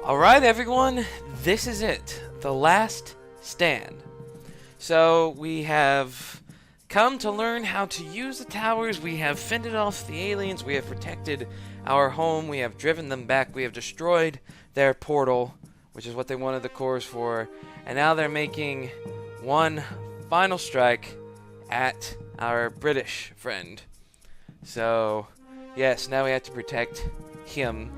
Alright everyone, this is it. The last stand. So we have come to learn how to use the towers, we have fended off the aliens, we have protected our home, we have driven them back, we have destroyed their portal, which is what they wanted the cores for, and now they're making one final strike at our British friend. So, yes, now we have to protect him.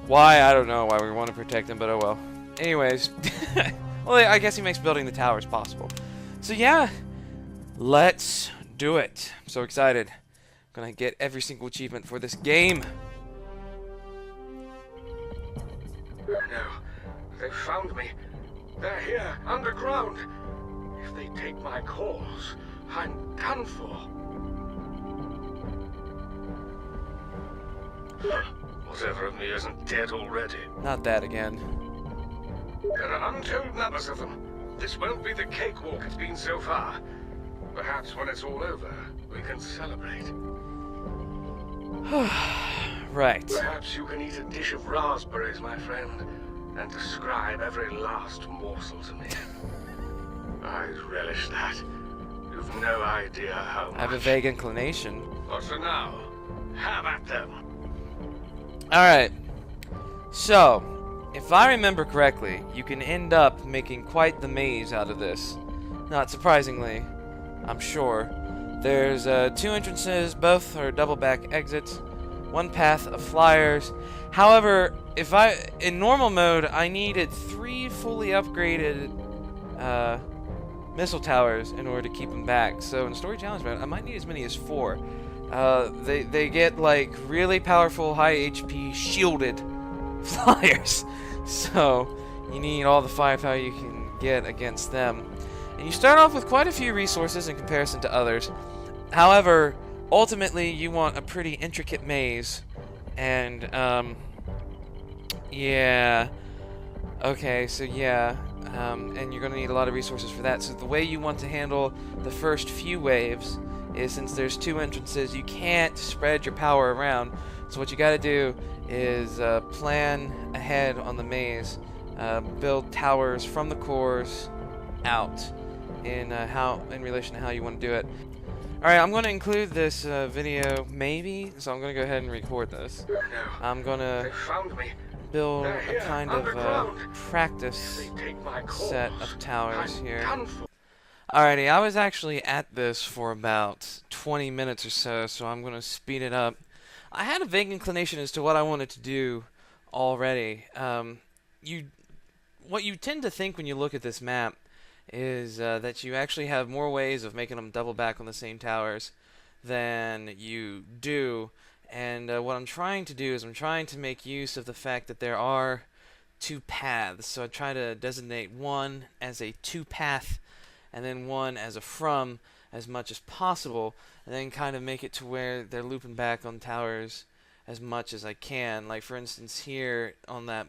Why? I don't know why we want to protect him, but oh well. Anyways, well, I guess he makes building the towers possible. So yeah, let's do it. I'm so excited. I'm gonna get every single achievement for this game. No, they found me. They're here, underground. If they take my calls, I'm done for. Whatever of me isn't dead already. Not that again. There are untold numbers of them. This won't be the cakewalk it's been so far. Perhaps when it's all over, we can celebrate. Right. Perhaps you can eat a dish of raspberries, my friend, and describe every last morsel to me. I'd relish that. You've no idea how much. I have a vague inclination. But for now, have at them. Alright. So, if I remember correctly, you can end up making quite the maze out of this. Not surprisingly, I'm sure. There's two entrances, both are double back exits, one path of flyers. However, in normal mode, I needed 3 fully upgraded missile towers in order to keep them back. So in story challenge mode, I might need as many as 4. They get like really powerful, high HP, shielded flyers. So you need all the firepower you can get against them. And you start off with quite a few resources in comparison to others. However, ultimately you want a pretty intricate maze. And yeah. Okay, so yeah. And you're gonna need a lot of resources for that. So the way you want to handle the first few waves is, since there's 2 entrances, you can't spread your power around. So what you gotta do is plan ahead on the maze, build towers from the cores out in relation to how you want to do it. Alright, I'm going to include this video, maybe, so I'm going to go ahead and record this. No, I'm going to they found me. build They're a here, kind of underground. practice If they take my calls, set of towers I'm here. done for. Alrighty, I was actually at this for about 20 minutes or so I'm going to speed it up. I had a vague inclination as to what I wanted to do already. What you tend to think when you look at this map is that you actually have more ways of making them double back on the same towers than you do. And what I'm trying to do is I'm trying to make use of the fact that there are 2 paths. So I try to designate one as a 2-path and then one as a from as much as possible, and then kind of make it to where they're looping back on towers as much as I can. Like for instance here on that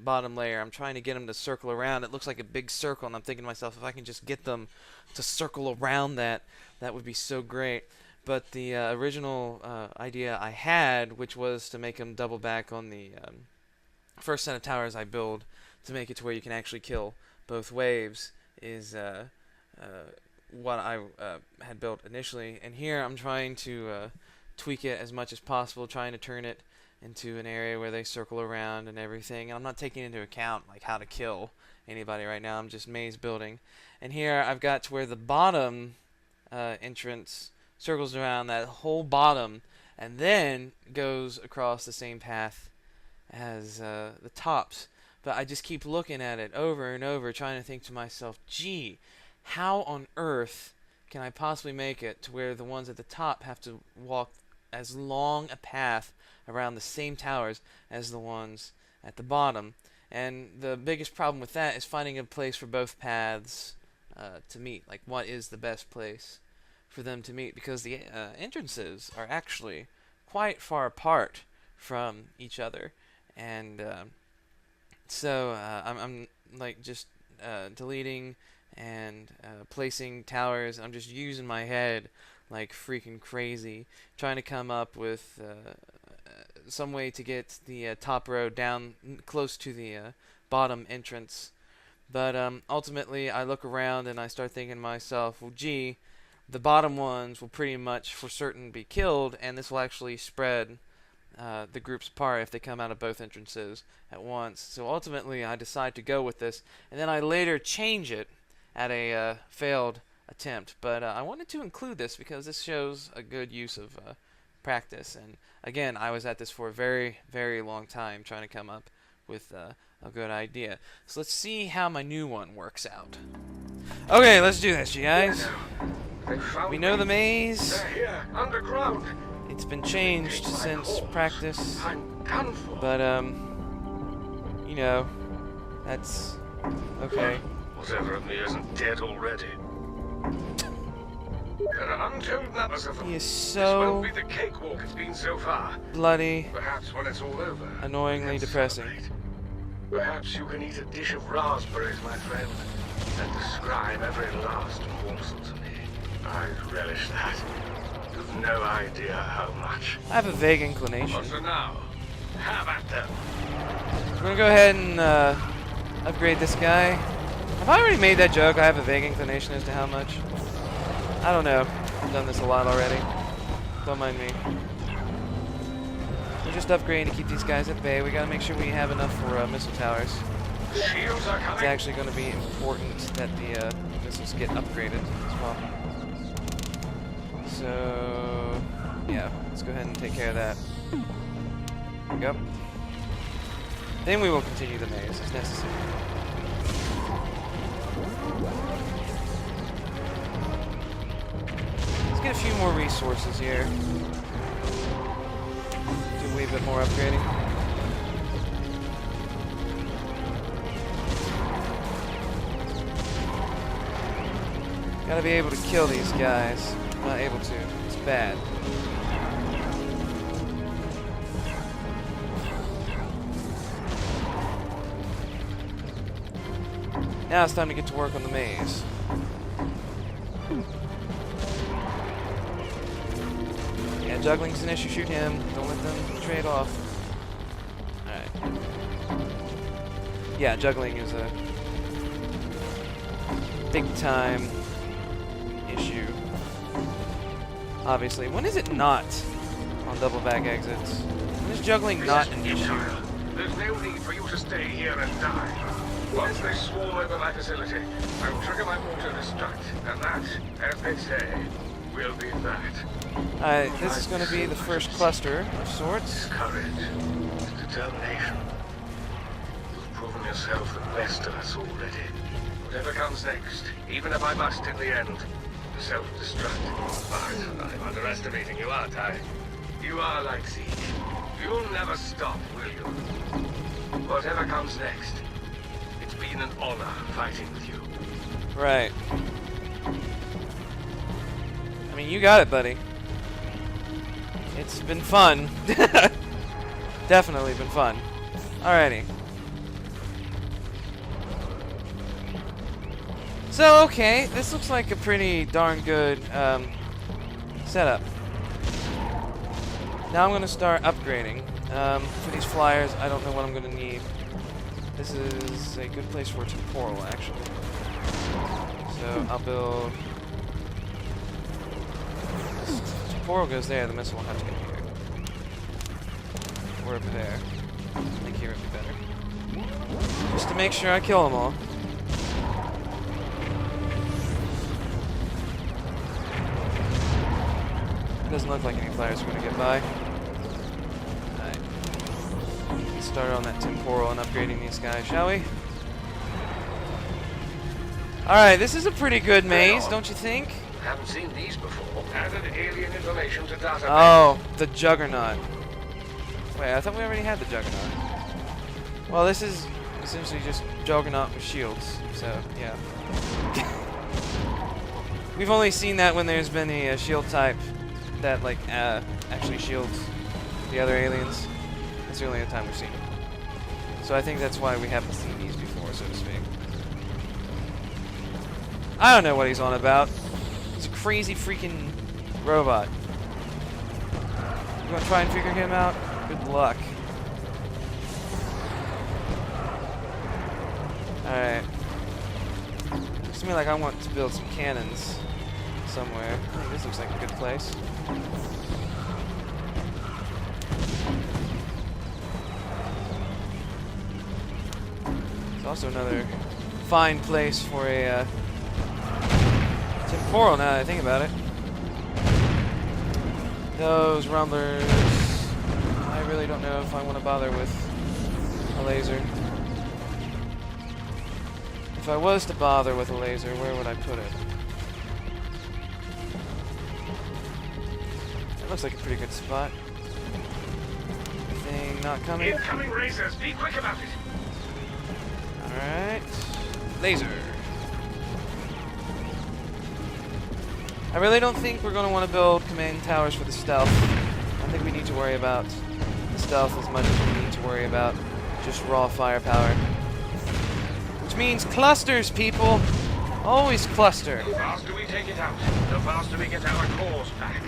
bottom layer, I'm trying to get them to circle around. It looks like a big circle, and I'm thinking to myself, if I can just get them to circle around that would be so great. But the original idea I had, which was to make them double back on the first set of towers I build to make it to where you can actually kill both waves, is what I had built initially. And here I'm trying to tweak it as much as possible, trying to turn it into an area where they circle around and everything. And I'm not taking into account like how to kill anybody right now. I'm just maze building. And here I've got to where the bottom entrance circles around that whole bottom and then goes across the same path as the tops. But I just keep looking at it over and over, trying to think to myself, gee, how on earth can I possibly make it to where the ones at the top have to walk as long a path around the same towers as the ones at the bottom? And the biggest problem with that is finding a place for both paths to meet. Like, what is the best place for them to meet? Because the entrances are actually quite far apart from each other. And so I'm like just deleting and placing towers. I'm just using my head like freaking crazy, trying to come up with some way to get the top row down close to the bottom entrance. But ultimately, I look around and I start thinking to myself, well, gee, the bottom ones will pretty much for certain be killed, and this will actually spread the groups apart if they come out of both entrances at once. So ultimately, I decide to go with this, and then I later change it at a failed attempt. But I wanted to include this because this shows a good use of practice. And again, I was at this for a very, very long time trying to come up with a good idea. So let's see how my new one works out. Okay, let's do this, you guys. We know the maze. They're here, underground. It's been changed since practice, I'm done for. but you know, that's okay. Whatever of me isn't dead already. There are untold numbers of them. He is This so won't be the cakewalk it's been so far. bloody, Perhaps when it's all over, annoyingly we can depressing. celebrate. Perhaps you can eat a dish of raspberries, my friend, and describe every last morsel to me. I'd relish that. You've no idea how much. I have a vague inclination. But for now, have at them. I'm gonna go ahead and upgrade this guy. Have I already made that joke? I have a vague inclination as to how much. I don't know. I've done this a lot already. Don't mind me. We're just upgrading to keep these guys at bay. We gotta make sure we have enough for missile towers. Shields are It's coming. actually going to be important that the missiles get upgraded as well. So, yeah, let's go ahead and take care of that. There we go. Then we will continue the maze as necessary. Let's get a few more resources here. Do a wee bit more upgrading. Gotta be able to kill these guys. Not able to. It's bad. Now it's time to get to work on the maze. Yeah, juggling's an issue. Shoot him. Don't let them trade off. Alright. Yeah, juggling is a big time issue. Obviously. When is it not on double back exits? When is juggling not an issue? Child, there's no need for you to stay here and die. Once they swarm over my facility, I'll trigger my auto-destruct, and that, as they say, will be that. Alright, this is going to be the first cluster of sorts. Courage, determination. You've proven yourself the best of us already. Whatever comes next, even if I must in the end, self-destruct. But I'm underestimating you, aren't I? You are like Siege. You'll never stop, will you? Whatever comes next, it's been an honor fighting with you. Right. I mean, you got it, buddy. It's been fun. Definitely been fun. Alrighty. So, okay, this looks like a pretty darn good setup. Now I'm going to start upgrading. For these flyers, I don't know what I'm going to need. This is a good place for a temporal, actually. So I'll build... This temporal goes there, the missile will have to go here. Or up there. I think here would be better. Just to make sure I kill them all. Doesn't look like any flyers are going to get by. Alright. Let's start on that temporal and upgrading these guys, shall we? Alright, this is a pretty good maze, don't you think? Haven't seen these before. Added alien information to database. Oh, the Juggernaut. Wait, I thought we already had the Juggernaut. Well, this is essentially just Juggernaut with shields, so, yeah. We've only seen that when there's been a shield type that, like, actually shields the other aliens. That's the only other time we've seen it. So I think that's why we haven't seen these before, so to speak. I don't know what he's on about. He's a crazy freaking robot. You wanna try and figure him out? Good Good luck. Alright. Looks to me like I want to build some cannons somewhere. I think this looks like a good place. It's also another fine place for a temporal, now that I think about it. Those rumblers, I really don't know if I want to bother with a laser. If I was to bother with a laser, where would I put it? It looks like a pretty good spot. Anything not coming? Incoming racers, be quick about it. Alright. Laser. I really don't think we're going to want to build command towers for the stealth. I don't think we need to worry about the stealth as much as we need to worry about just raw firepower. Which means clusters, people! Always cluster. The faster we take it out, the faster we get our cores back.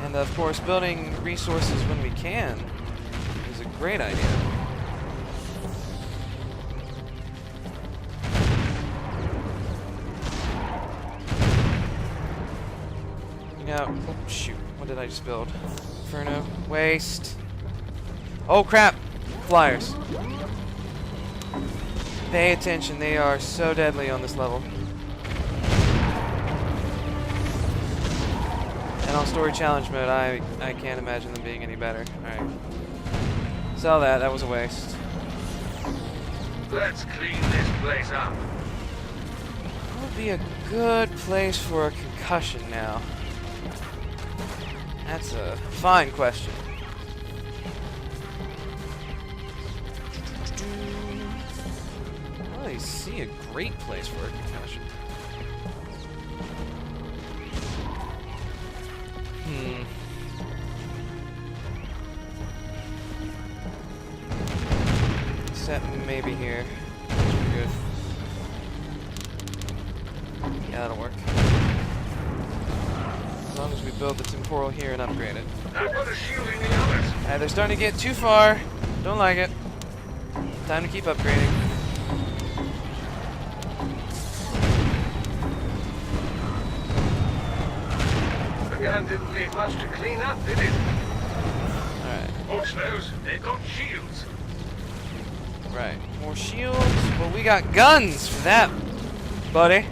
And of course, building resources when we can is a great idea. Now, oh, shoot, what did I just build? Inferno, waste. Oh crap! Flyers. Pay attention, they are so deadly on this level. And on story challenge mode, I can't imagine them being any better. Alright. Sell that, that was a waste. Let's clean this place up. What would be a good place for a concussion now? That's a fine question. I don't really see a great place for a concussion. Set maybe here. Pretty good. Yeah, that'll work. As long as we build the temporal here and upgrade it. I've got a shield in the others. Alright, they're starting to get too far. Don't like it. Time to keep upgrading. The gun didn't leave much to clean up, did it? Alright, Watch those. They've got shields. right. More shields. Well, we got guns for that, buddy.